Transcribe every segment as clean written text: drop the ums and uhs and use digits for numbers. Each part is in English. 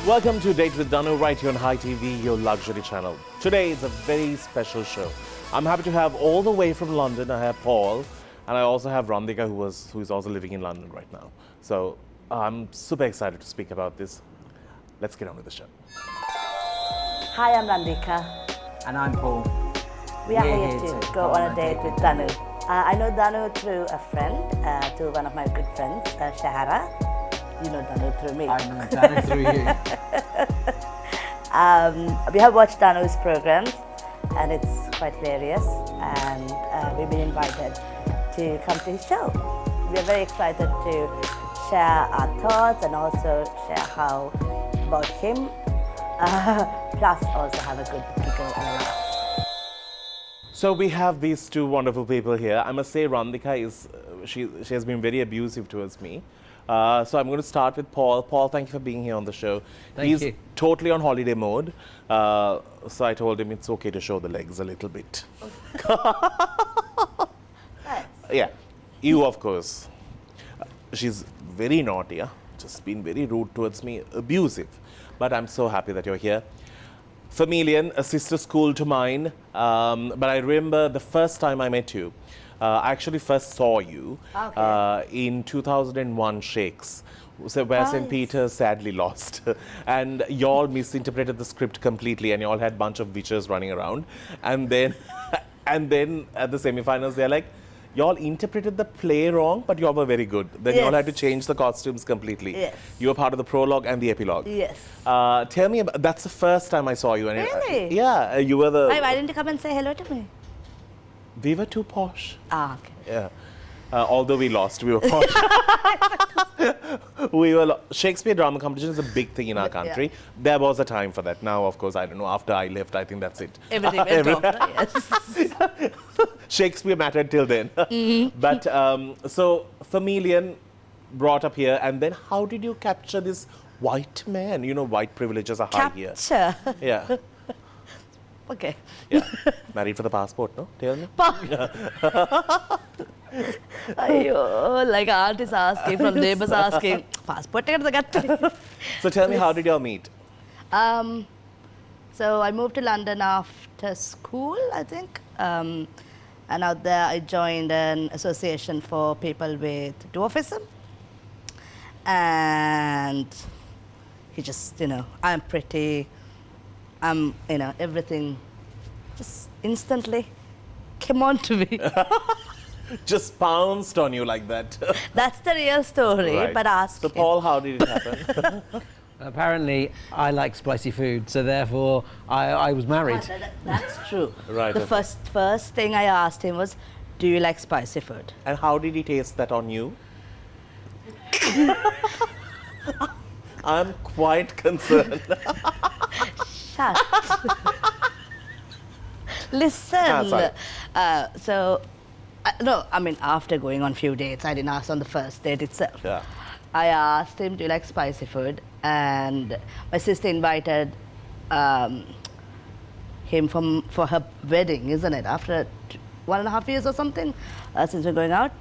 Welcome to Date with Danu right here on Hi TV, your luxury channel. Today is a very special show. I'm happy to have all the way from London. I have Paul, and I also have Randika, who is also living in London right now. So I'm super excited to speak about this. Let's get on with the show. Hi, I'm Randika. And I'm Paul. We are here to go on a date with Danu. I know Danu through a friend, to one of my good friends, Shahara. You know Danu through me. I know Danu through you. We have watched Danu's programs, and it's quite hilarious. And we've been invited to come to his show. We are very excited to share our thoughts and also share how about him. Plus, also have a good giggle and a laugh. So we have these two wonderful people here. I must say, Randika she has been very abusive towards me. So I'm going to start with Paul. Paul, thank you for being here on the show. Thank you. He's totally on holiday mode. So I told him it's okay to show the legs a little bit. Nice. Yeah, you of course. She's very naughty, just been very rude towards me, abusive. But I'm so happy that you're here. Familian, a sister school to mine. But I remember the first time I met you. I actually first saw you in 2001 Shakes, so where St. Peter sadly lost. And y'all misinterpreted the script completely, and y'all had a bunch of witches running around. And then, at the semifinals, they're like, y'all interpreted the play wrong, but y'all were very good. Then y'all had to change the costumes completely. Yes. You were part of the prologue and the epilogue. Yes. Tell me about, that's the first time I saw you. And Really? Yeah, you were the... Why didn't you come and say hello to me? We were too posh. Ah, okay. Yeah. Although we lost, we were posh. Shakespeare drama competition is a big thing in our country. Yeah. There was a time for that. Now, of course, I don't know. After I left, I think that's it. Everything went off, yes. Shakespeare mattered till then. But so Familian brought up here, and then how did you capture this white man? You know, white privileges are high here. Capture. Yeah. Okay. Yeah. Married for the passport, no? Tell me. Ayyo, like aunt is asking, from neighbors asking, passport ticket the So tell me, how did y'all meet? So I moved to London after school, I think. And out there I joined an association for people with dwarfism. And he just, everything just instantly came on to me. Just pounced on you like that. That's the real story, Right. but ask So him. Paul, how did it happen? Apparently, I like spicy food, so therefore I was married. That's true. Right, The okay. first thing I asked him was, do you like spicy food? And how did he taste that on you? I'm quite concerned. Shut. Listen. Sorry. After going on few dates, I didn't ask on the first date itself. Yeah. I asked him, do you like spicy food? And my sister invited him for her wedding, isn't it? After 1.5 years or something, since we're going out.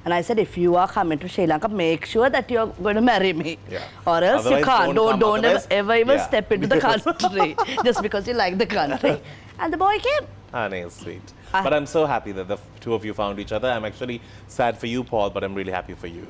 And I said, if you are coming to Sri Lanka, make sure that you're going to marry me. Yeah. Or else Otherwise, you can't. don't Don't come. ever even Yeah. step into the country just because you like the country. And the boy came. Honey, sweet. But I'm so happy that the two of you found each other. I'm actually sad for you, Paul, but I'm really happy for you.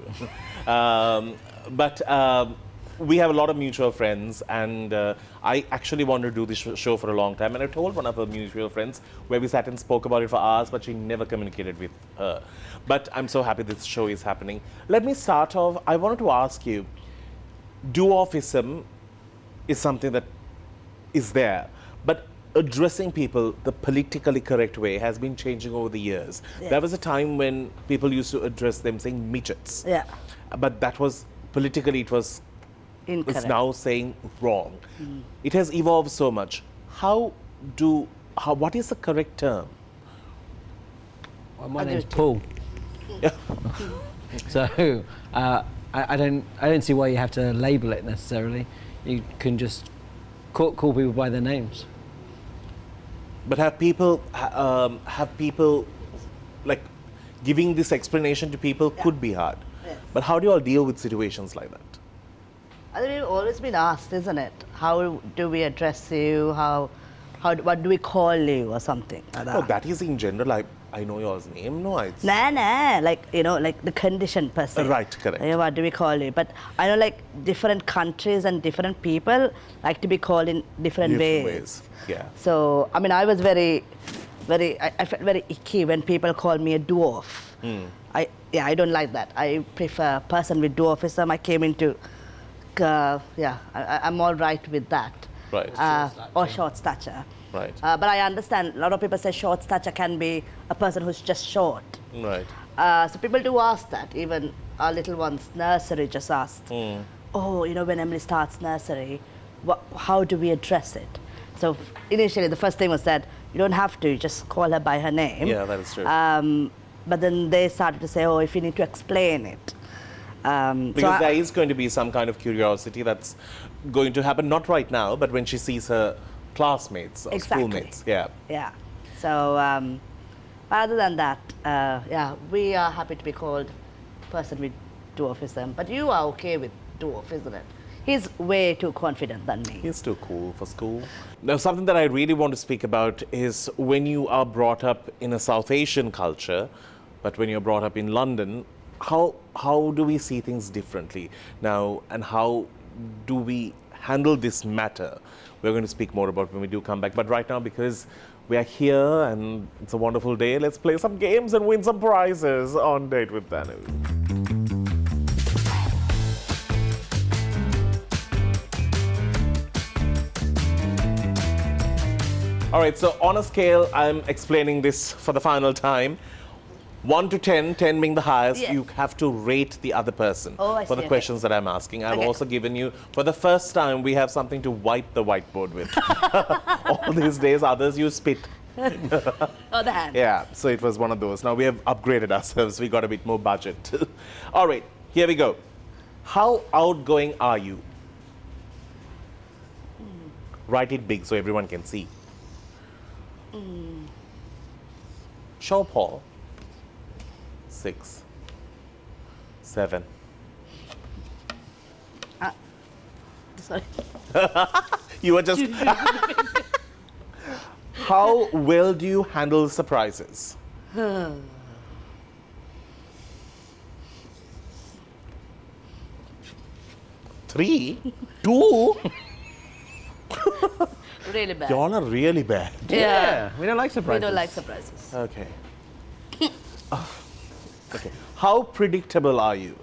We have a lot of mutual friends, and I actually wanted to do this show for a long time. And I told one of our mutual friends, where we sat and spoke about it for hours, but she never communicated with her. But I'm so happy this show is happening. Let me start off. I wanted to ask you, dwarfism is something that is there, but addressing people the politically correct way has been changing over the years. Yes. There was a time when people used to address them saying midgets. Yeah. But that was, politically, it was Incorrect. it's now saying wrong. It has evolved so much. What is the correct term? Well, my name's Paul. So I don't see why you have to label it necessarily. You can just call people by their names. But have people like giving this explanation to people could be hard. Yes. But how do you all deal with situations like that? I think we've always been asked, isn't it? How do we address you? What do we call you or something like that? Oh, that is in general. I know your name. No, it's Nah, like, like the condition per se. Right, correct. What do we call you? But I know like different countries and different people like to be called in different ways. Yeah. So, I mean, I was I felt very icky when people called me a dwarf. I don't like that. I prefer person with dwarfism. I came into, I'm all right with that. Right. Or short stature. Right. But I understand a lot of people say short stature can be a person who's just short. Right. So people do ask that. Even our little ones, nursery just asked, oh, when Emily starts nursery, how do we address it? So initially the first thing was that you don't have to, just call her by her name. Yeah, that is true. But then they started to say, oh, if you need to explain it. Because there is going to be some kind of curiosity that's going to happen, not right now, but when she sees her classmates or Exactly. schoolmates. Yeah. Yeah. So other than that, we are happy to be called person with dwarfism. But you are okay with dwarf, isn't it? He's way too confident than me. He's too cool for school. Now, something that I really want to speak about is when you are brought up in a South Asian culture, but when you're brought up in London, how do we see things differently now, and how do we handle this matter? We're going to speak more about when we do come back. But right now, because we are here and it's a wonderful day, let's play some games and win some prizes on Date with Danu. All right, so on a scale, I'm explaining this for the final time. 1 to 10, 10 being the highest, Yes. you have to rate the other person Oh, I for the see, okay. questions that I'm asking. I've Okay. also given you, for the first time, we have something to wipe the whiteboard with. All these days, others use spit. Oh, the hand. Yeah, so it was one of those. Now we have upgraded ourselves. We got a bit more budget. All right, here we go. How outgoing are you? Write it big so everyone can see. Show Paul. 6, 7. Sorry. You were just. How well do you handle surprises? 3, 2. Really bad. Y'all are really bad. Yeah. We don't like We surprises. don't like surprises. Okay. Okay. How predictable are you?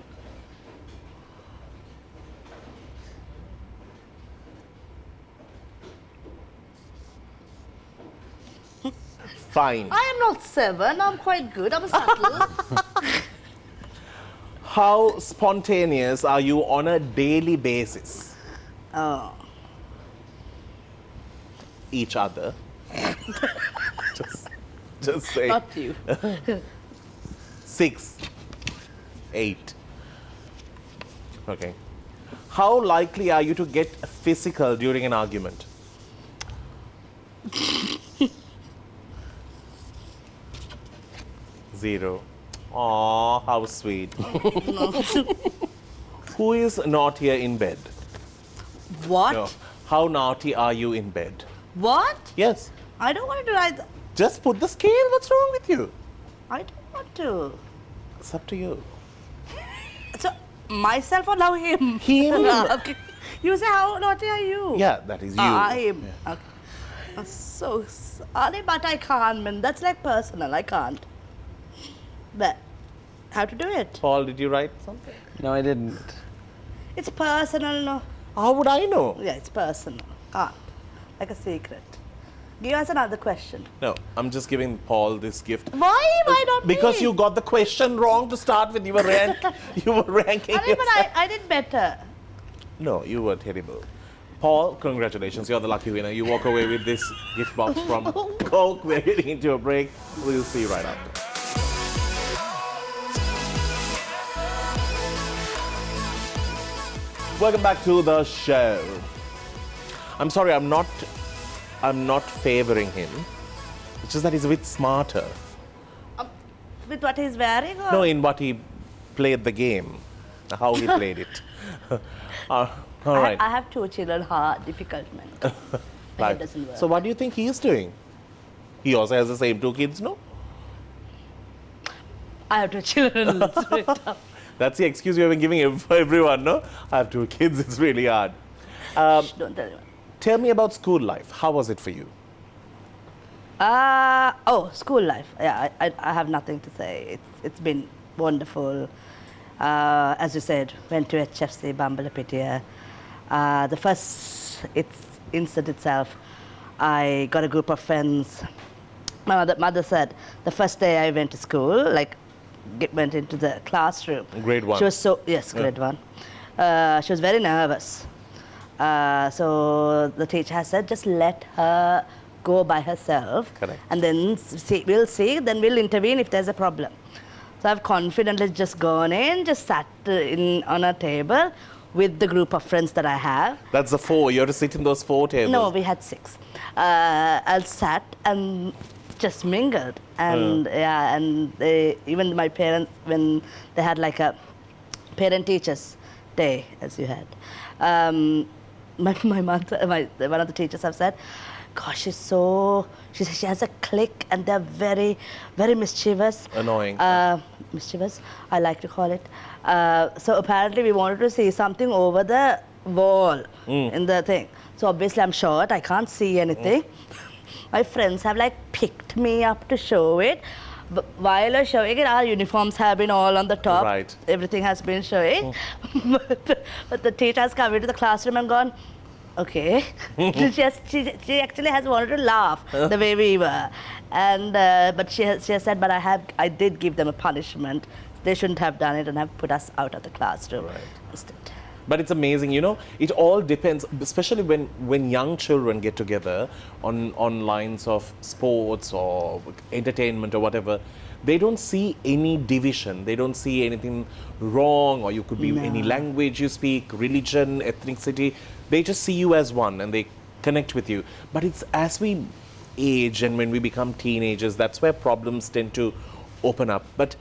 Fine. I am not 7. I'm quite good. I'm subtle. How spontaneous are you on a daily basis? Oh. Each other. just say. Not you. 6, 8. Okay. How likely are you to get physical during an argument? Zero. Aw, how sweet. Who is naughtier in bed? What? No. How naughty are you in bed? What? Yes. I don't want to write that. Just put the scale. What's wrong with you? I don't want to. It's up to you. So, myself or now him? Him. Okay. You say, how naughty are you? Yeah, that is you. I'm. Okay. I'm so sorry, but I can't, man. That's like personal. I can't. But, how to do it? Paul, did you write something? No, I didn't. It's personal, no? How would I know? Yeah, it's personal. Can't. Like a secret. Give us another question. No, I'm just giving Paul this gift. Why not Because me? you got the question wrong to start with. You were ranking. I mean, but I did better. No, you were terrible. Paul, congratulations. You're the lucky winner. You walk away with this gift box from Coke. We're getting into a break. We'll see you right after. Welcome back to the show. I'm sorry, I'm not favoring him. It's just that he's a bit smarter. With what he's wearing? Or? No, in what he played the game, how he played it. All right. I have 2 children, hard, difficult mental. My head doesn't work. So what do you think he is doing? He also has the same 2 kids, no? I have 2 children. It's very tough. That's the excuse you have been giving for everyone, no? I have 2 kids, it's really hard. Don't tell anyone. Tell me about school life. How was it for you? School life. Yeah, I have nothing to say. It's been wonderful. As you said, went to HFC, Bambalapitiya. The first instant itself, I got a group of friends. My mother said the first day I went to school, went into the classroom. Grade 1. She was grade 1. She was very nervous. So the teacher has said, just let her go by herself. Correct. And then we'll see, then we'll intervene if there's a problem. So I've confidently just gone in, just sat on a table with the group of friends that I have. That's the 4. You have to sit in those 4 tables. No, we had 6. I sat and just mingled. And even my parents, when they had like a parent-teachers day, as you had, my mother, one of the teachers have said, gosh, she says she has a clique and they're very, very mischievous. Annoying. Mischievous, I like to call it. So apparently we wanted to see something over the wall in the thing. So obviously I'm short, I can't see anything. My friends have picked me up to show it. But while I'm showing it, our uniforms have been all on the top. Right. Everything has been showing. But the teacher has come into the classroom and gone, okay. she actually has wanted to laugh the way we were. And but she has said, but I did give them a punishment. They shouldn't have done it and have put us out of the classroom instead. But it's amazing, it all depends, especially when young children get together on lines of sports or entertainment or whatever, they don't see any division, they don't see anything wrong, or you could be any language you speak, religion, ethnicity, they just see you as one and they connect with you. But it's as we age and when we become teenagers, that's where problems tend to open up. But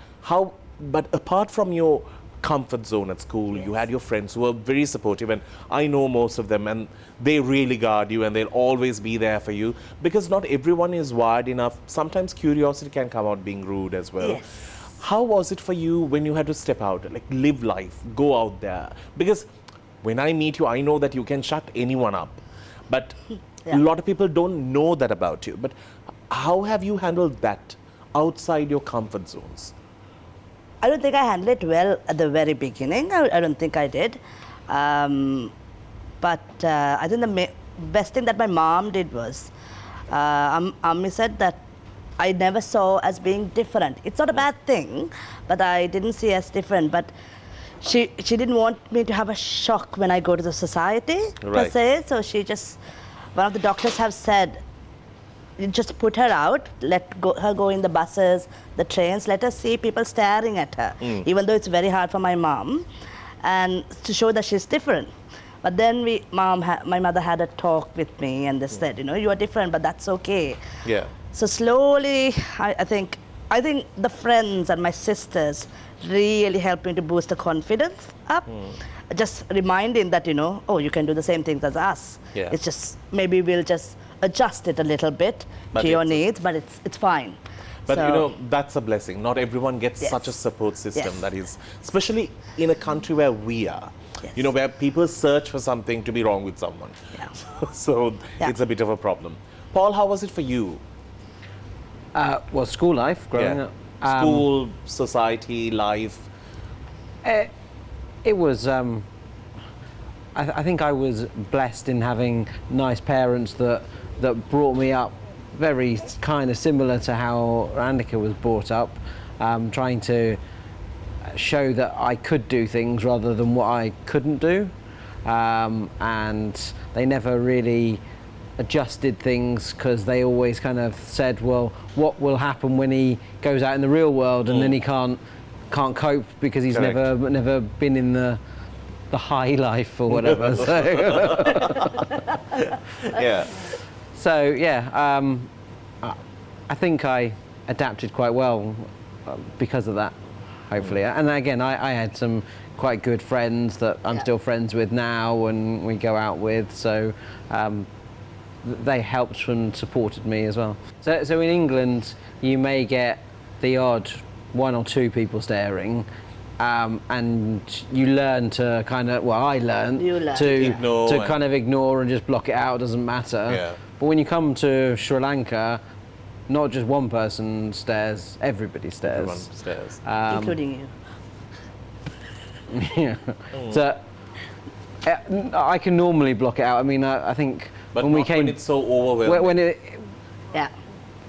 apart from your comfort zone at school, you had your friends who were very supportive, and I know most of them, and they really guard you and they'll always be there for you, because not everyone is wired enough. Sometimes curiosity can come out being rude as well. Yes. How was it for you when you had to step out, live life, go out there? Because when I meet you, I know that you can shut anyone up, but a lot of people don't know that about you. But how have you handled that outside your comfort zones? I don't think I handled it well at the very beginning. I don't think I did. But I think the best thing that my mom did was, Ammi said that I never saw as being different. It's not a bad thing, but I didn't see as different. But she didn't want me to have a shock when I go to the society, per se. So one of the doctors have said, you just put her out, her go in the buses, the trains, let her see people staring at her, even though it's very hard for my mom, and to show that she's different. But then my mother had a talk with me and they said, you are different, but that's okay. Yeah. So slowly, I think the friends and my sisters really helped me to boost the confidence up. Just reminding that, you can do the same things as us. Yeah. It's just, maybe we'll just adjust it a little bit to your needs, but it's fine. But that's a blessing. Not everyone gets such a support system that is, especially in a country where we are. Yes. Where people search for something to be wrong with someone. Yeah. So it's a bit of a problem. Paul, how was it for you? Well, school life, growing up. School, society, life. It was, I think I was blessed in having nice parents that brought me up very kind of similar to how Randika was brought up, trying to show that I could do things rather than what I couldn't do. And they never really adjusted things because they always kind of said, well, what will happen when he goes out in the real world and then he can't cope because he's never been in the high life or whatever. So I think I adapted quite well because of that, hopefully. And again, I had some quite good friends that I'm Yeah. still friends with now and we go out with. So they helped and supported me as well. So in England, you may get the odd 1 or 2 people staring. And you learn to kind of, well, I learned You learn, to Ignore and- kind of ignore and just block it out. It doesn't matter. Yeah. But when you come to Sri Lanka, not just one person stares, everybody stares. Everyone stares. Including you. Yeah. So I can normally block it out. I mean, I think But when we not came, when it's so overwhelming. Yeah.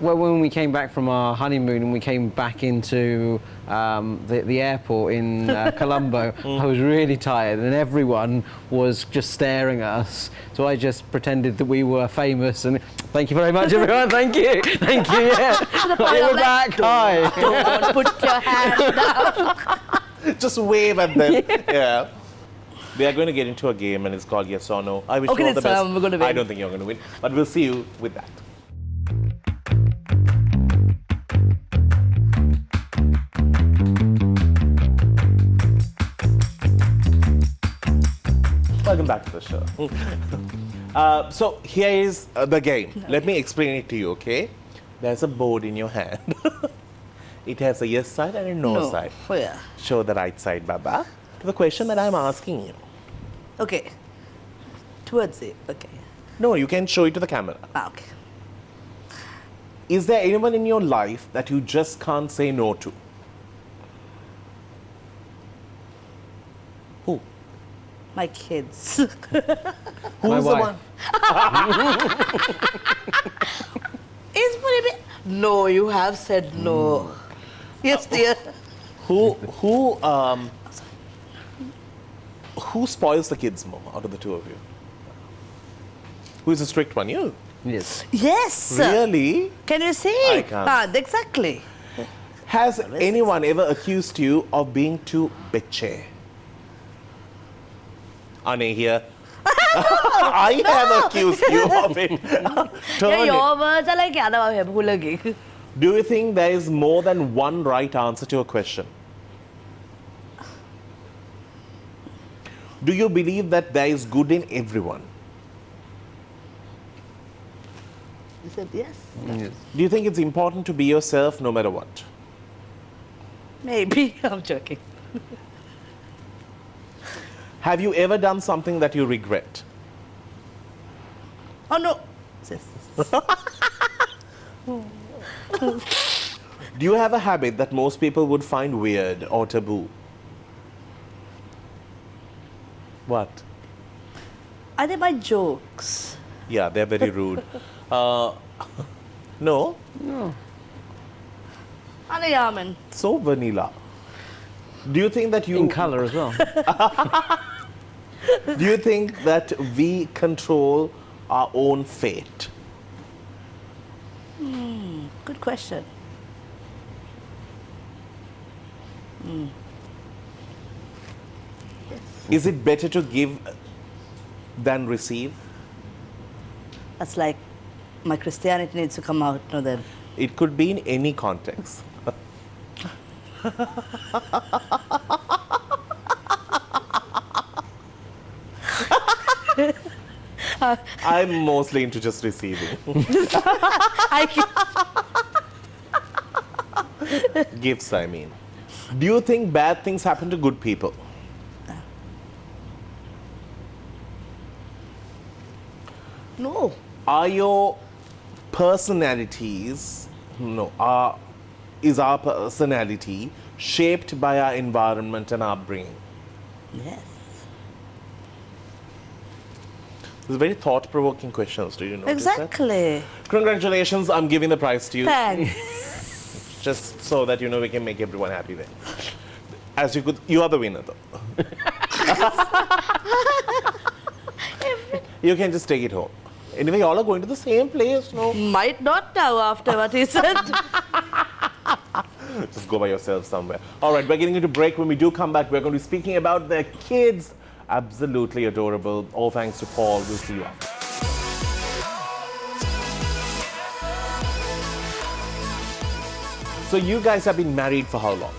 when we came back from our honeymoon and we came back into the airport in Colombo, I was really tired and everyone was just staring at us. So I just pretended that we were famous and thank you very much, everyone. Thank you, yeah. We're back. Hi. Don't put your hand down. Just wave at them. Yeah. We are going to get into a game and it's called Yes or No. I wish Okay, you all the so best. we're gonna win. I don't think you're going to win, but we'll see you with that. Welcome back to the show. So here is the game. Let me explain it to you, okay? There's a board in your hand. It has a yes side and a no, side. Oh, yeah. Show the right side, Baba, to the question that I'm asking you. Okay. Towards it. Okay. No, you can show it to the camera. Okay. Is there anyone in your life that you just can't say no to? Who? My kids. Who's My the wife. one? Is what it No, you have said no. Yes, dear. Who spoils the kids more out of the two of you? Who is the strict one? You. Yes. Yes. Really? Can you see? I can't. Exactly. Has anyone ever accused you of being too bitchy? Ane here. I have accused you of it. Turn it. your words are like yeah, Do you think there is more than one right answer to a question? Do you believe that there is good in everyone? You said yes. Yes. Do you think it's important to be yourself no matter what? Maybe. I'm joking. Have you ever done something that you regret? Oh no. Yes. Do you have a habit that most people would find weird or taboo? What? Are they my jokes? Yeah, they're very rude. No? No. Ano yaman? So vanilla. Do you think that you... In colour as well. Do you think that we control our own fate? Good question. Yes. Is it better to give than receive? That's like my Christianity needs to come out, no then. It could be in any context. I'm mostly into just receiving. Gifts, I mean. Do you think bad things happen to good people? No. Are your personalities, is our personality shaped by our environment and our upbringing? Yes. These are very thought-provoking questions. Do you know? Exactly. Congratulations, I'm giving the prize to you. Thanks. Just so that we can make everyone happy then. As you are the winner though. You can just take it home. Anyway, y'all are going to the same place, no? Might not now after what he said. Just go by yourself somewhere. All right, we're getting into break. When we do come back, we're going to be speaking about their kids. Absolutely adorable. All thanks to Paul. We'll see you after. So you guys have been married for how long?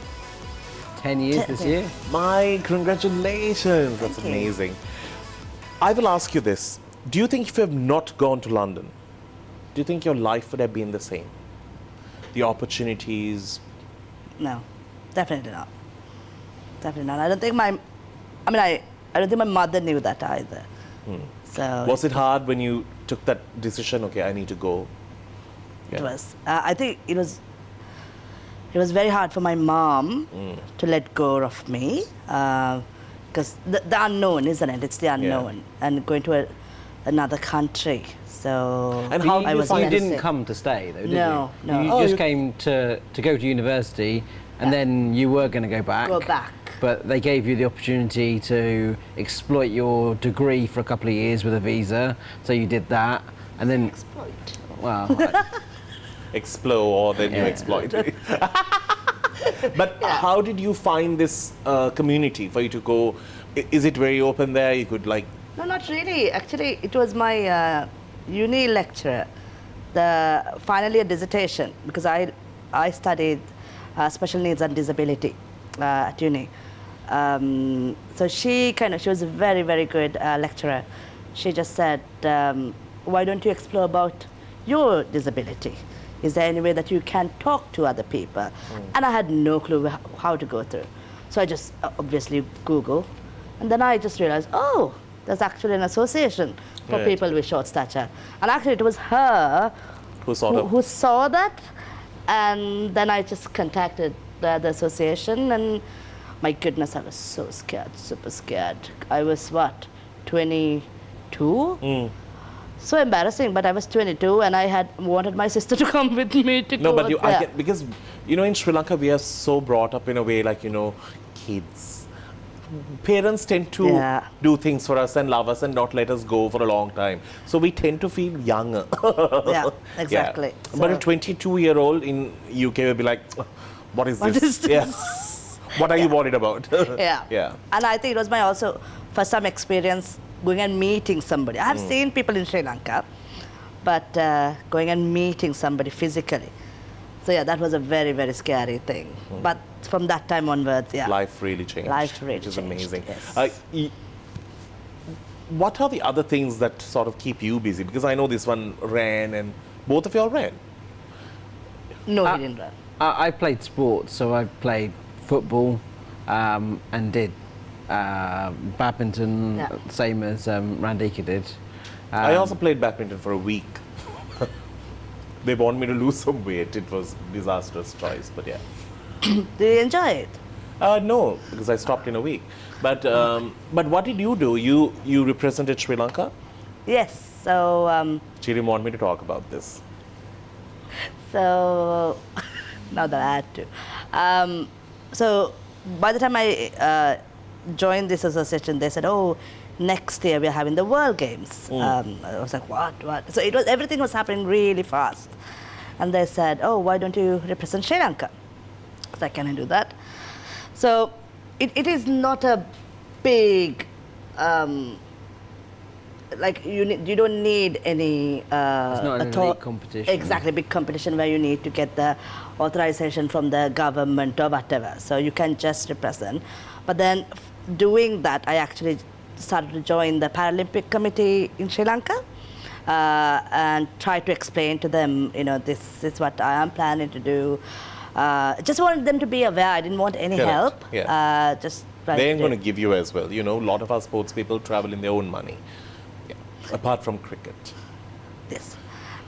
10 years this year. My congratulations. That's Thank you. amazing. I will ask you this. Do you think if you have not gone to London, do you think your life would have been the same? The opportunities? No, definitely not. Definitely not. I don't think I don't think my mother knew that either. So Was it hard when you took that decision? Okay, I need to go. it was. I think it was very hard for my mom to let go of me because the unknown, isn't it? It's the unknown, and going to another country. So And how You, did you was find you it? didn't sick. come to stay, though, did No, you? no. You Oh, just you- came to go to university, and then you were going to go back. Go back. But they gave you the opportunity to exploit your degree for a couple of years with a visa, so you did that, and then, well, Explore or then you Yeah. exploit. But how did you find this community for you to go? Is it very open there? You could like. No, not really. Actually, it was my uni lecturer, the final year dissertation, because I studied special needs and disability at uni. So she was a very, very good lecturer. She just said, why don't you explore about your disability? Is there any way that you can talk to other people? And I had no clue how to go through. So I just obviously Google. And then I just realized, oh, there's actually an association for Right. people with short stature. And actually it was her Who sort of- who saw that. And then I just contacted the association, and my goodness, I was so scared, super scared. I was what, 22? So embarrassing, but I was 22 and I had wanted my sister to come with me to No, go but I there. get, because in Sri Lanka we are so brought up in a way like kids. Parents tend to Yeah. do things for us and love us and not let us go for a long time. So we tend to feel younger. Yeah, exactly. But a So- 22-year-old in UK will be like, what is What this? is this? Yeah. What are you worried about? Yeah. Yeah. And I think it was my also first time experience going and meeting somebody. I have seen people in Sri Lanka, but going and meeting somebody physically. So yeah, that was a very, very scary thing. But from that time onwards, yeah. Life really changed. Life really which is changed, amazing. yes. What are the other things that sort of keep you busy? Because I know this one ran and both of y'all ran. No, he didn't run. I played sports, so I played football and did badminton, Yeah. same as Randika did. I also played badminton for a week. They want me to lose some weight. It was a disastrous choice, but yeah. Did you enjoy it? No, because I stopped in a week. But what did you do? You represented Sri Lanka? Yes. So She didn't want me to talk about this. So now that I had to. So by the time I joined this association, they said, "Oh, next year we're having the World Games." I was like, "What? What?" So everything was happening really fast, and they said, "Oh, why don't you represent Sri Lanka?" I was like, "Can I do that?" So it is not a big. You don't need any not an elite competition. Exactly, big competition where you need to get the authorization from the government or whatever. So you can just represent. But then doing that, I actually started to join the Paralympic Committee in Sri Lanka and try to explain to them, this is what I am planning to do. Just wanted them to be aware. I didn't want any Correct, help. yeah. Just try They ain't to going to give you as well. A lot of our sports people travel in their own money. Yeah. Apart from cricket. Yes,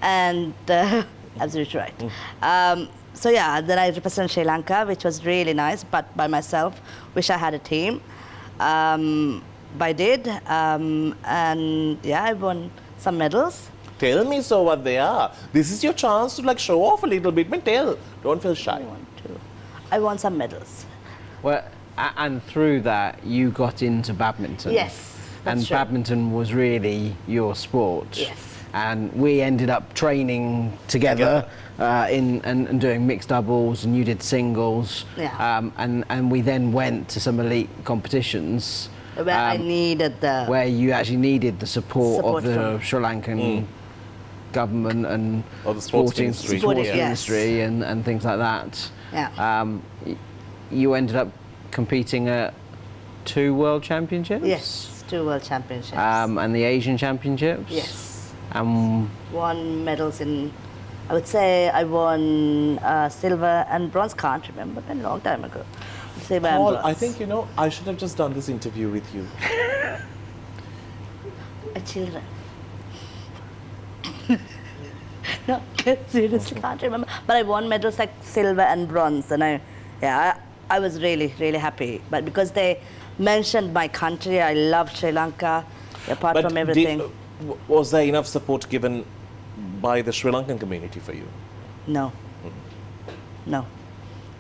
and absolutely right. So yeah, then I represent Sri Lanka, which was really nice, but by myself. Wish I had a team. But I did, and yeah, I won some medals. Tell me so what they are. This is your chance to show off a little bit. But tell. Don't feel shy. I won some medals. Well, and through that, you got into badminton. Yes, that's And true. badminton was really your sport. Yes. And we ended up training together and doing mixed doubles, and you did singles. Yeah. And we then went to some elite competitions. Where I needed the Where you actually needed the support Support of the from- Sri Lankan government and Or the sports ministry. sports Yes. industry and things like that. Yeah. You ended up competing at 2 World Championships. Yes, 2 World Championships. And the Asian Championships. Yes. Won medals in, I would say I won silver and bronze, can't remember, a long time ago. Silver and Paul, bronze. I think, I should have just done this interview with you. Children. No, seriously, can't remember. But I won medals like silver and bronze, and I was really, really happy. But because they mentioned my country, I love Sri Lanka, apart from everything. Was there enough support given by the Sri Lankan community for you? No. No.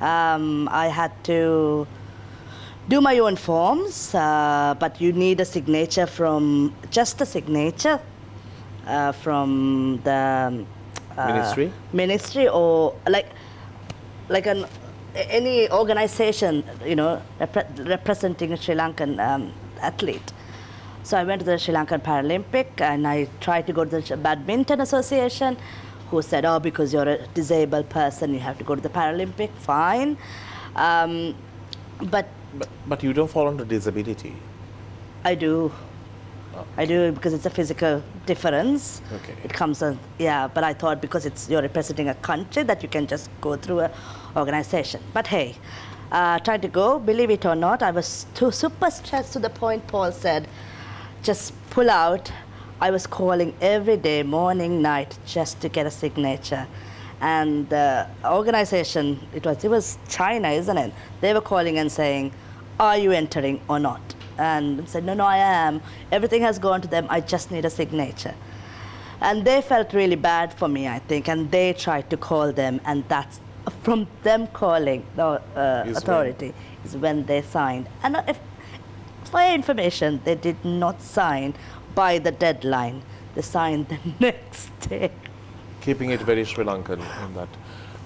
I had to do my own forms, but you need a signature just a signature from the ministry, or like any organization, representing a Sri Lankan athlete. So I went to the Sri Lankan Paralympic, and I tried to go to the Badminton Association, who said, oh, because you're a disabled person, you have to go to the Paralympic. Fine. But you don't fall under disability. I do. I do, because it's a physical difference. Okay. It comes on, but I thought because you're representing a country that you can just go through an organization. But hey, tried to go, believe it or not, I was super stressed to the point Paul said, just pull out. I was calling every day, morning, night, just to get a signature. And the organization, it was China, isn't it? They were calling and saying, are you entering or not? And I said, no, I am. Everything has gone to them. I just need a signature. And they felt really bad for me, I think, and they tried to call them, and that's from them calling the authority is when they signed. And for your information, they did not sign by the deadline. They signed the next day. Keeping it very Sri Lankan in that.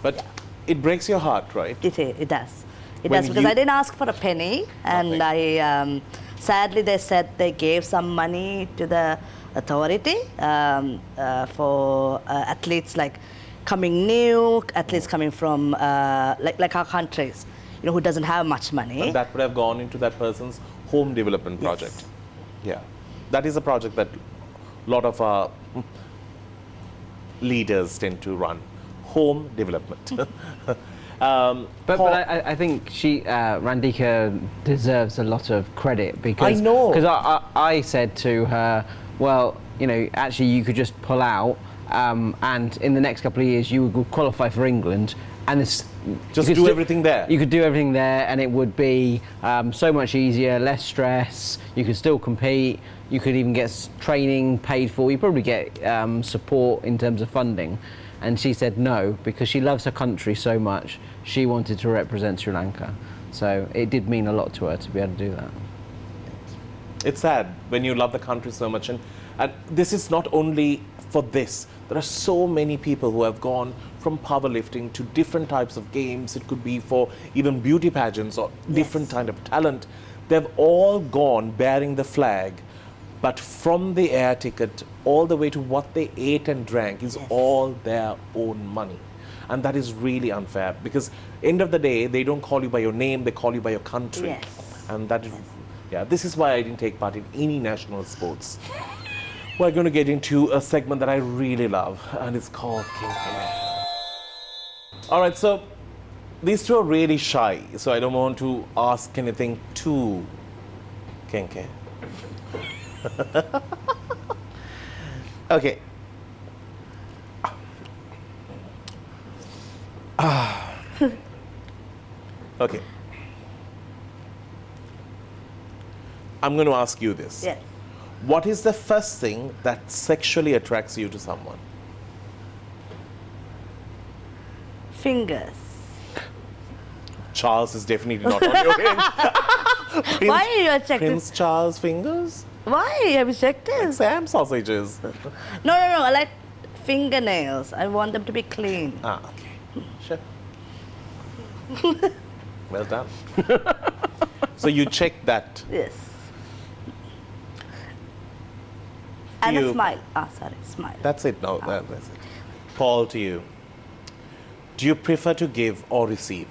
But it breaks your heart, right? It does. It does, because I didn't ask for a penny, and sadly they said they gave some money to the authority for athletes coming new, athletes coming from like our countries, who doesn't have much money. And that would have gone into that person's home development project. Yes. Yeah, that is a project that a lot of our leaders tend to run. Home development. But I think Randika deserves a lot of credit, because I know. Because I said to her, well, actually you could just pull out, and in the next couple of years you would qualify for England, and do everything there. You could do everything there, and it would be so much easier, less stress. You could still compete. You could even get training paid for. You probably get support in terms of funding. And she said no, because she loves her country so much. She wanted to represent Sri Lanka. So it did mean a lot to her to be able to do that. It's sad when you love the country so much. And this is not only for this. There are so many people who have gone from powerlifting to different types of games. It could be for even beauty pageants or different kind of talent. They've all gone bearing the flag. But from the air ticket all the way to what they ate and drank is all their own money. And that is really unfair, because end of the day, they don't call you by your name, they call you by your country. Yes. And that is, this is why I didn't take part in any national sports. We're going to get into a segment that I really love, and it's called Kenke. All right, so these two are really shy, so I don't want to ask anything too Kenke. Okay. Okay. I'm going to ask you this. Yes. What is the first thing that sexually attracts you to someone? Fingers. Charles is definitely not on your range. Why are you checking? Prince Charles fingers? Why have you checked this? Sam sausages. No. I like fingernails. I want them to be clean. Okay. Sure. Well done. So you check that. Yes. And You- a smile. Sorry, smile. That's it. No, that's it. Paul, to you. Do you prefer to give or receive?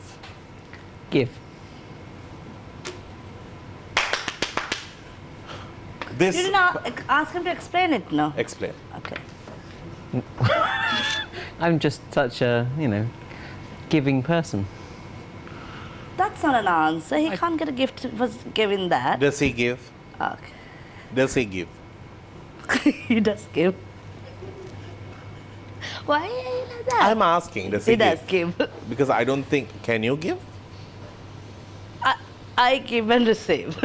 Give. This. You didn't ask him to explain it, no? Explain. Okay. I'm just such a, giving person. That's not an answer. He can't get a gift for giving that. Does he give? Okay. Does he give? He does give. Why are you like that? I'm asking, does he He give? does give. Because I don't think, can you give? I give and receive.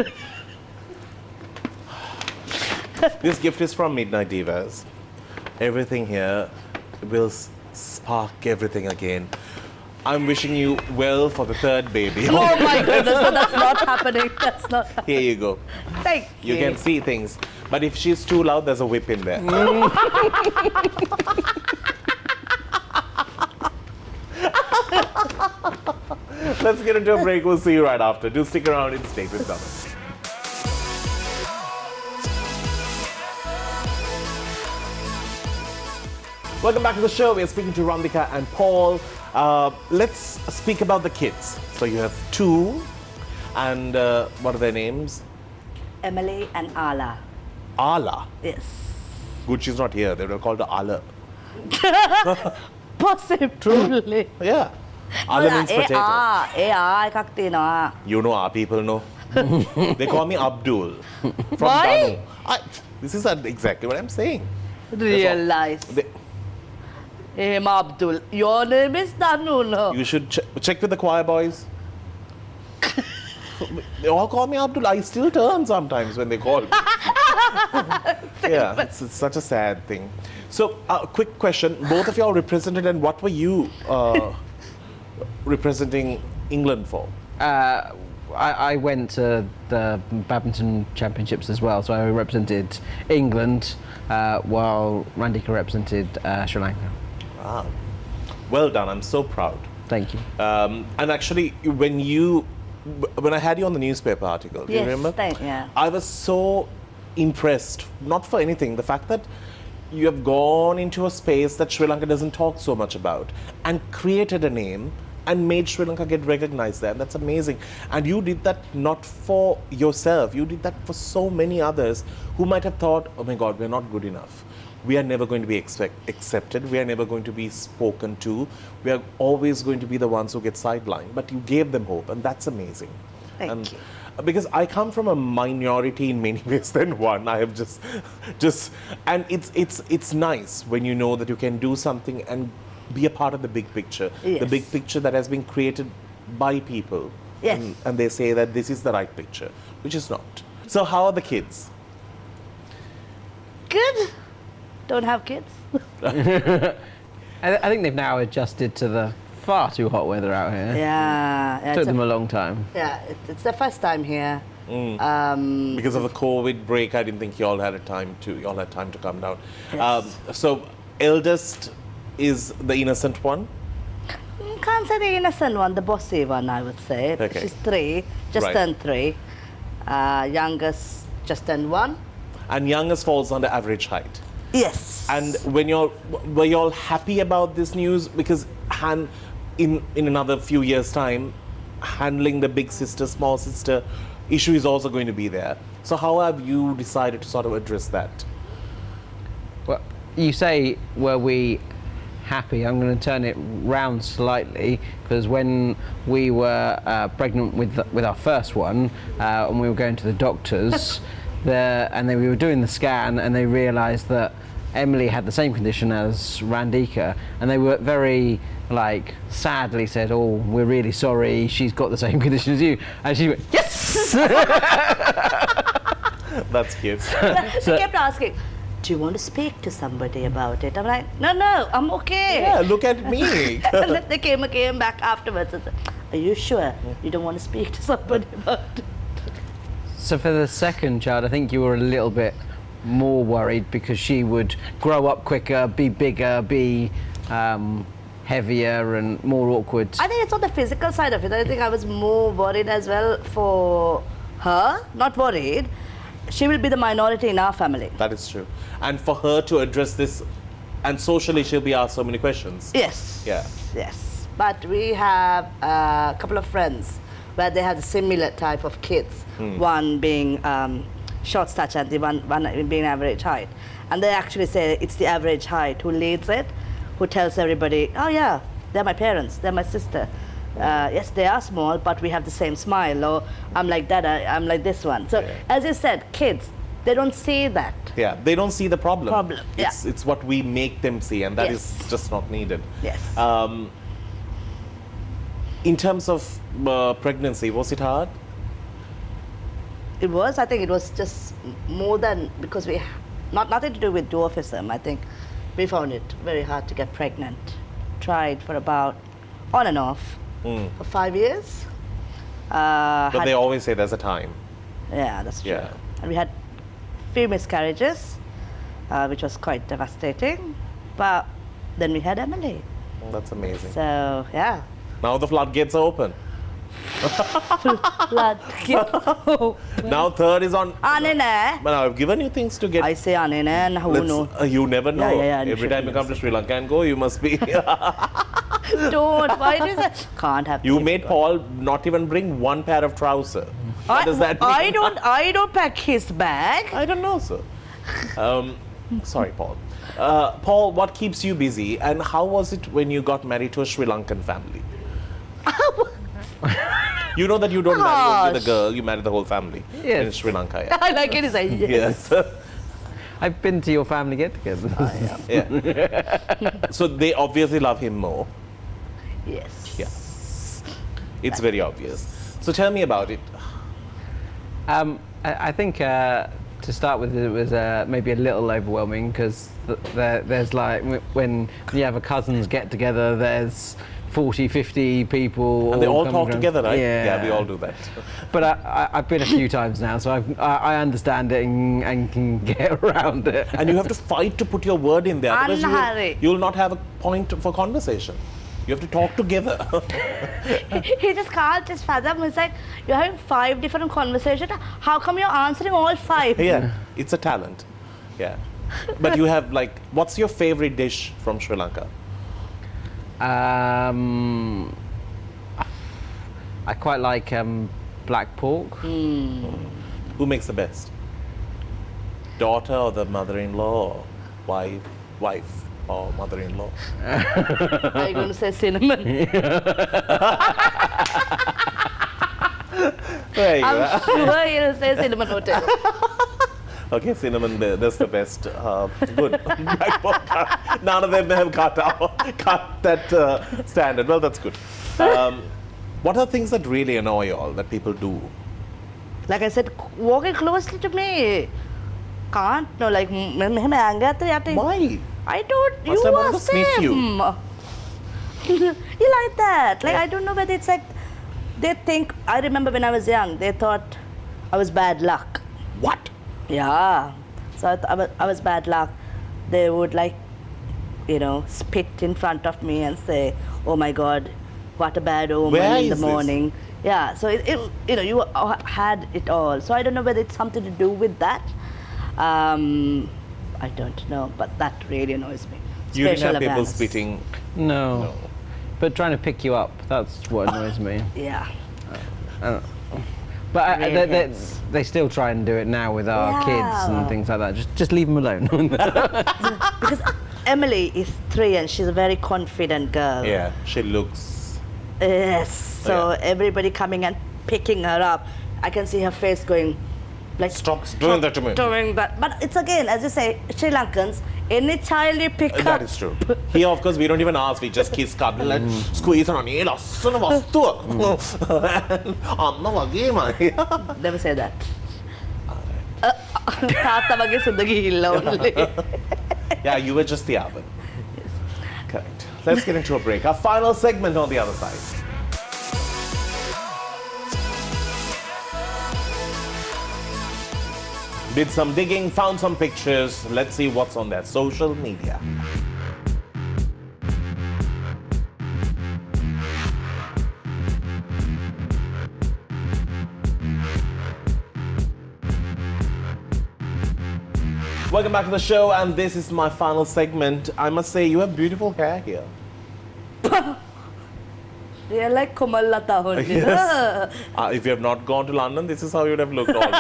This gift is from Midnight Divas. Everything here will spark everything again. I'm wishing you well for the third baby. Oh my goodness, no, that's not happening. That's not happening. Here you go. Thank you. You can see things. But if she's too loud, there's a whip in there. Let's get into a break. We'll see you right after. Do stick around and stay with Danu. Welcome back to the show. We're speaking to Randika and Paul. Let's speak about the kids. So you have two, and what are their names? Emily and Ala. Ala. Yes. Good, she's not here. They would have called her Ala. Possibly. Yeah. Ala means potato. එකක් තියෙනවා. You know our people know. They call me Abdul from Why? Danu. This is exactly what I'm saying. Realize. Abdul. Your name is Danu, no? You should check with the choir boys. They all call me Abdul. I still turn sometimes when they call me. Yeah, it's such a sad thing. So, quick question. Both of y'all represented, and what were you representing England for? I went to the badminton championships as well, so I represented England while Randika represented Sri Lanka. Wow. Well done. I'm so proud. Thank you. And actually, when I had you on the newspaper article, do you Yes, remember? yeah. I was so impressed, not for anything, the fact that you have gone into a space that Sri Lanka doesn't talk so much about and created a name and made Sri Lanka get recognized there. That's amazing. And you did that not for yourself, you did that for so many others who might have thought, oh my God, we're not good enough. We are never going to be accepted. We are never going to be spoken to. We are always going to be the ones who get sidelined. But you gave them hope, and that's amazing. Thank you. Because I come from a minority in many ways than one. I have just, and it's nice when you know that you can do something and be a part of the big picture. Yes. The big picture that has been created by people. Yes. And they say that this is the right picture, which is not. So how are the kids? Good. Don't have kids. I think they've now adjusted to the far too hot weather out here. Yeah. Took them a long time. Yeah, it's their first time here. Because of the COVID break, I didn't think y'all had time to come down. Yes. So eldest is the innocent one. Can't say the innocent one, the bossy one, I would say. Okay. She's 3, just Right. turned 3. Youngest just turned 1. And youngest falls under average height. Yes. And were y'all happy about this news? Because in another few years' time, handling the big sister, small sister issue is also going to be there. So how have you decided to sort of address that? Well, you say, were we happy? I'm going to turn it round slightly, because when we were pregnant with our first one, and we were going to the doctors, and we were doing the scan, and they realised that Emily had the same condition as Randika, and they were very, sadly said, "Oh, we're really sorry, she's got the same condition as you." And she went, "Yes!" That's cute. She kept asking, do you want to speak to somebody about it? I'm like, no, I'm okay. Yeah, look at me. And then they came back afterwards and said, are you sure you don't want to speak to somebody about it? So for the second child, I think you were a little bit more worried because she would grow up quicker, be bigger, be heavier and more awkward. I think it's on the physical side of it. I think I was more worried as well for her. Not worried. She will be the minority in our family. That is true. And for her to address this, and socially she'll be asked so many questions. Yes. Yeah. Yes. But we have a couple of friends where they have a similar type of kids. One being short stature and the one being average height. And they actually say it's the average height who leads it, who tells everybody, oh yeah, they're my parents, they're my sister. Yes, they are small, but we have the same smile. Or I'm like that, I'm like this one. So as you said, kids, they don't see that. Yeah, they don't see the problem. Yeah. It's what we make them see, and that is Yes. just not needed. Yes. In terms of pregnancy, was it hard? It was. I think it was just more than because we, nothing to do with dwarfism. I think we found it very hard to get pregnant. Tried for about on and off for 5 years. But they always say there's a time. Yeah, that's true. Yeah. And we had few miscarriages, which was quite devastating. But then we had Emily. Oh, that's amazing. So yeah. Now the floodgates are open. Now third is on. Anine. But I've given you things to get. I say Anine and who know. You never know. Yeah, Every time you come to Sri Lanka and go, you must be. Don't. Why do you say? Can't have. You people. made Paul not even bring one pair of trousers. What does that mean? I don't pack his bag. I don't know, sir. Sorry, Paul. Paul, what keeps you busy, and how was it when you got married to a Sri Lankan family? You know that you don't marry with a girl, you marry the whole family in Sri Lanka. Yeah. I like it. Is like, yes. I've been to your family get-together. Yeah. So they obviously love him more. Yes. Yeah. It's very obvious. So tell me about it. I think to start with, it was maybe a little overwhelming because there's like when you have a cousins get together, there's 40, 50 people. And they all coming talk around. together, right? Yeah. Yeah, we all do that. But I've been a few times now, so I understand it and can get around it. And you have to fight to put your word in there. Unhurry. You'll not have a point for conversation. You have to talk together. He just can't just fathom. He's like, you're having 5 different conversations. How come you're answering all 5? Yeah, it's a talent. Yeah. But you have like, what's your favorite dish from Sri Lanka? I quite like black pork. Who makes the best? Daughter or the mother-in-law? Or wife or mother-in-law? Are you going to say cinnamon? There you I'm are. sure he'll say cinnamon hotel. Okay, cinnamon, that's the best. Good. Black pork. None of them have cut that standard. Well, that's good. What are things that really annoy you all that people do? Like I said, walking closely to me. Can't, no, like, Why? I don't, Must you I want to ask sniff you? him. You like that. Like, I don't know whether it's like, they think, I remember when I was young, they thought I was bad luck. What? Yeah. So I was bad luck. They would like, spit in front of me and say, oh my God, what a bad omen Where in the is this? morning. Yeah, so you had it all. So I don't know whether it's something to do with that. I don't know, but that really annoys me. You didn't Special have people awareness. spitting. No. But trying to pick you up, that's what annoys me. Yeah. But Really hits. they still try and do it now with our kids and things like that. Just leave them alone. Because Emily is 3 and she's a very confident girl. Yeah, she looks. Yes. So Yeah. everybody coming and picking her up, I can see her face going, like, Stop doing that to me. Doing that. But it's again, as you say, Sri Lankans, any child you pick up. That is true. Here, of course, we don't even ask. We just kiss, cuddle, and squeeze on. Hey, lassana vastuwa. Amma wage mai. Never say that. Tata wage sudha gihilla only. Yeah, you were just the oven. Correct. Let's get into a break. Our final segment on the other side. Did some digging, found some pictures. Let's see what's on their social media. Welcome back to the show, and this is my final segment. I must say, you have beautiful hair here. You're like Komal Lata only. Yes. If you have not gone to London, this is how you would have looked always.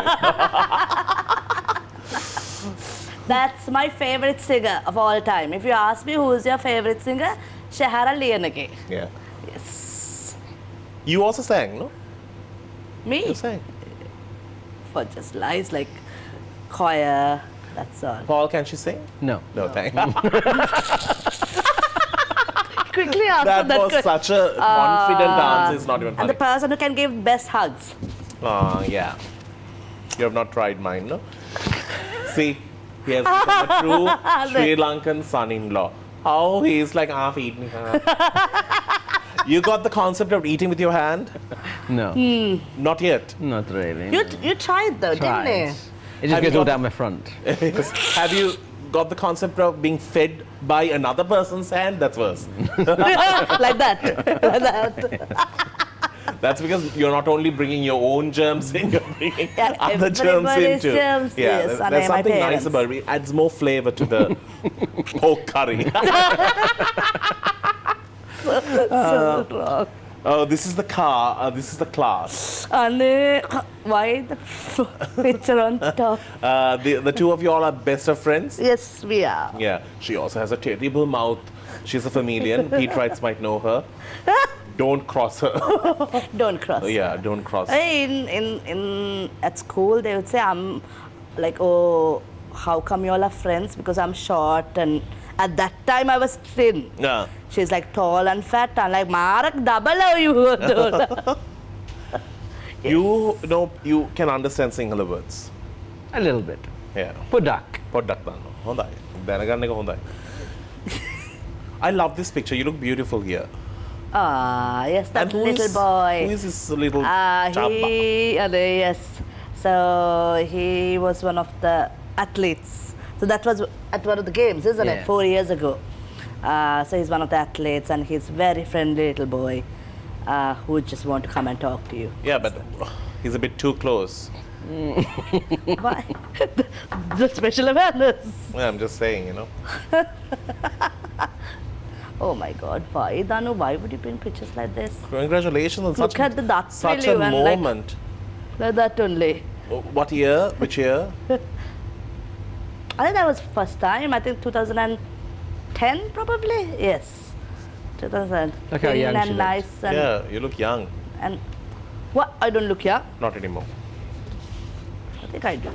That's my favorite singer of all time. If you ask me who's your favorite singer, Shahara Lianake. Yeah. Yes. You also sang, no? Me? You sang. For just lies like choir, that's all. Paul, can she sing? No. No, thank Quickly answer That that was question. such a confident answer. It's not even And funny. the person who can give best hugs. Yeah. You have not tried mine, no? See, he has become a true Sri Lankan son-in-law. How he is like, feed me. You got the concept of eating with your hand? No. Not yet. Not really. You tried though, Tried. didn't you? It just Have you goes all got- down my front. Have you got the concept of being fed by another person's hand? That's worse. Like that. Like that. That's because you're not only bringing your own germs in, you're bringing Yeah, other germs everybody's in too. germs, yes, and there's my something nice parents. about it. It adds more flavor to the pork curry. So wrong. Oh, this is the car. This is the class. And why the picture on top? The two of you all are best of friends. Yes, we are. Yeah. She also has a terrible mouth. She's a chameleon. Pete Wrights might know her. Don't cross her. Don't cross. Yeah, don't cross. In at school they would say I'm like, oh, how come you all are friends? Because I'm short, and at that time I was thin. Yeah. She's like tall and fat. I'm like, Marak double how you were. You know, you can understand Sinhala words. A little bit. Yeah. Pudak. Poddak dano. Hondai. Danaganne ko hondai. I love this picture. You look beautiful here. Ah, yes, that And who little is- boy. Who is this little chapa? Yes. So he was one of the athletes. So that was at one of the games, isn't Yeah. it? 4 years ago. So he's one of the athletes, and he's very friendly little boy who just want to come and talk to you. Yeah, but he's a bit too close. Why? The special awareness. Yeah, I'm just saying, you know. Oh my God, why, Danu? Why would you bring pictures like this? Congratulations on Look such, at the dark such a value and like- moment. Like that only. What year? Which year? I think that was first time. I think 2010 probably. Yes, 2010. Look how young and she looks. nice and Yeah, you look young. and what? I don't look young. Not anymore. I think I do.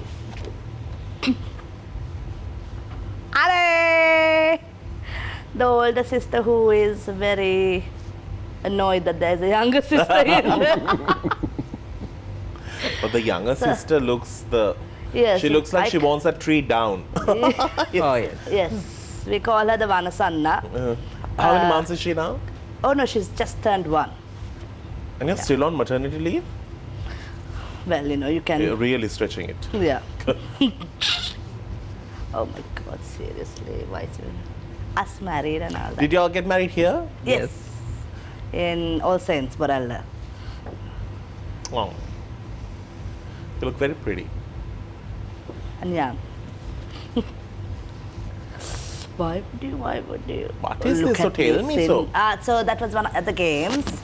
Ale! The older sister who is very annoyed that there's a younger sister in there. But the younger sister looks the. Yes, She looks like she I- wants that tree down. Oh, yes. Yes, we call her the Vanasanna. How many months is she now? Oh no, she's just turned 1. And you're still on maternity leave? Well, you know, you can. You're really stretching it. Yeah. Oh my God, seriously, why is it? Us married and all that. Did y'all get married here? Yes. In All Saints, Borella. Oh. You look very pretty. And yeah. Why would you? What is look this? So at tell this me so. So that was one at the games,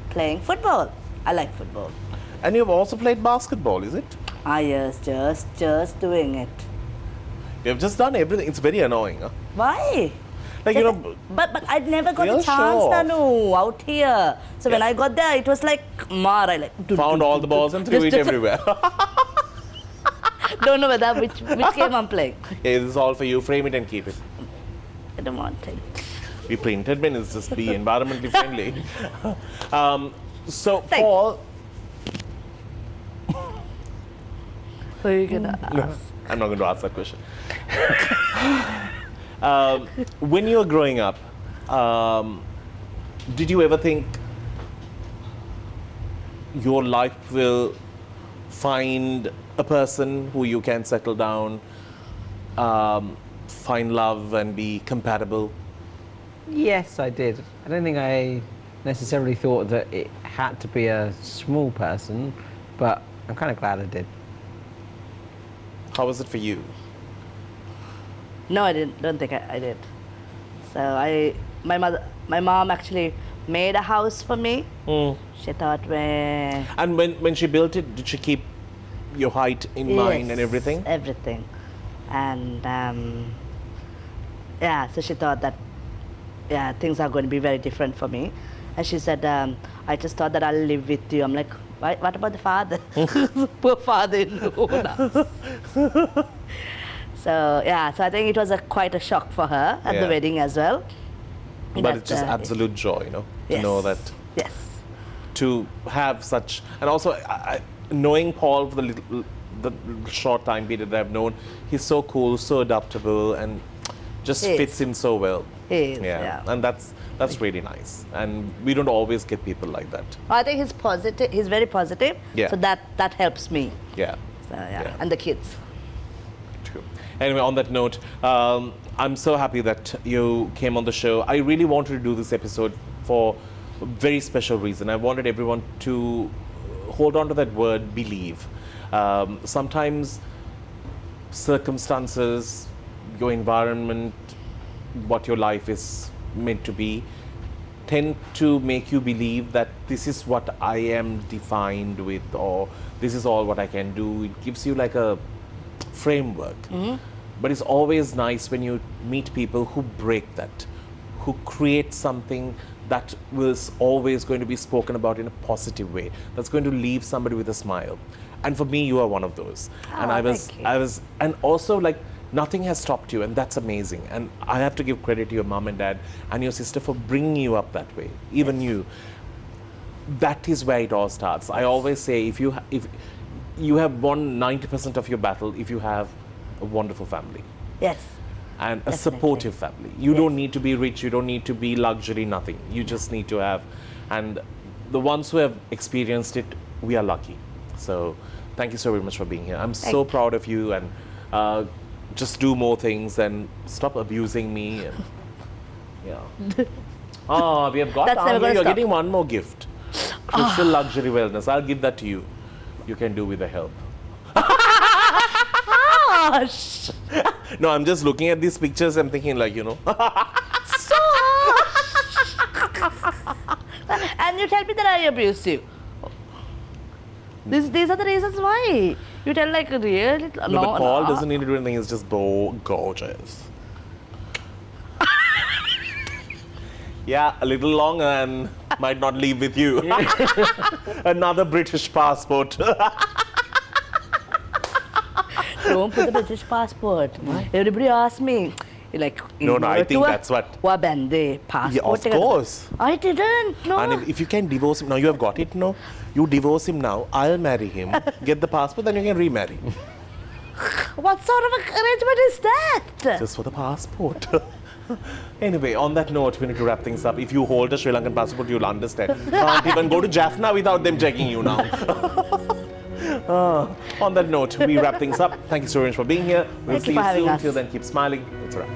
playing football. I like football. And you've also played basketball, is it? Yes, just doing it. You've just done everything. It's very annoying. Huh? Why? Like, you Just- know, but I never got Real a chance, show-off. Danu, out here. So when Yeah. I got there, it was like mar. I like found all the balls and threw it everywhere. Don't know whether which game I'm playing. Hey, this is all for you. Frame it and keep it. I don't want it. We printed bin is just be environmentally friendly. So Thank Paul, Who are you gonna ask? I'm not going to ask that question. When you were growing up, did you ever think your life will find a person who you can settle down, find love, and be compatible? Yes, I did. I don't think I necessarily thought that it had to be a small person, but I'm kind of glad I did. How was it for you? No, I didn't. Don't think I did. So my mom actually made a house for me. She thought, well, And when she built it, did she keep your height in mind and everything? Everything. And yeah, so she thought that things are going to be very different for me. And she said, I just thought that I'll live with you. I'm like, what about the father? Poor father-in-law. So yeah, so I think it was quite a shock for her at the wedding as well. But it's just absolute joy, you know, to know that. Yes. To have such, and also knowing Paul for the short time period that I've known, he's so cool, so adaptable, and just fits in so well. He is, yeah. And that's really nice. And we don't always get people like that. I think he's positive. He's very positive. Yeah. So that helps me. Yeah. So and the kids. True. Anyway, on that note, I'm so happy that you came on the show. I really wanted to do this episode for a very special reason. I wanted everyone to hold on to that word, believe. Sometimes circumstances, your environment, what your life is meant to be, tend to make you believe that this is what I am defined with, or this is all what I can do. It gives you like a framework. But it's always nice when you meet people who break that, who create something that was always going to be spoken about in a positive way, that's going to leave somebody with a smile. And for me, you are one of those. And I was, and also like, nothing has stopped you, and that's amazing. And I have to give credit to your mom and dad and your sister for bringing you up that way. Even you. That is where it all starts. I always say, if you have won 90% of your battle, if you have a wonderful family. Yes. And a supportive family. You don't need to be rich, you don't need to be luxury, nothing. You just need to have, and the ones who have experienced it, we are lucky. So thank you so very much for being here. I'm so proud of you, and just do more things and stop abusing me. And, we have got, you're getting one more gift. Crucial Luxury Wellness. I'll give that to you. You can do with the help. Gosh. No, I'm just looking at these pictures. I'm thinking like, And you tell me that I abuse you. These are the reasons why. You tell like really no, but Paul doesn't need to do anything. He's just gorgeous. Yeah, a little longer and might not leave with you. Another British passport. Don't put the British passport. Everybody asks me, like, no, I think that's what. Passport. Yeah, of course. I didn't. No. And if you can divorce him now, you have got it. No, you divorce him now. I'll marry him. Get the passport, then you can remarry. What sort of arrangement is that? Just for the passport. Anyway, on that note, we need to wrap things up. If you hold a Sri Lankan passport, you'll understand. Can't even go to Jaffna without them checking you now. On that note, we wrap things up. Thank you so much for being here. We'll see you soon. Till then, keep smiling. It's a wrap.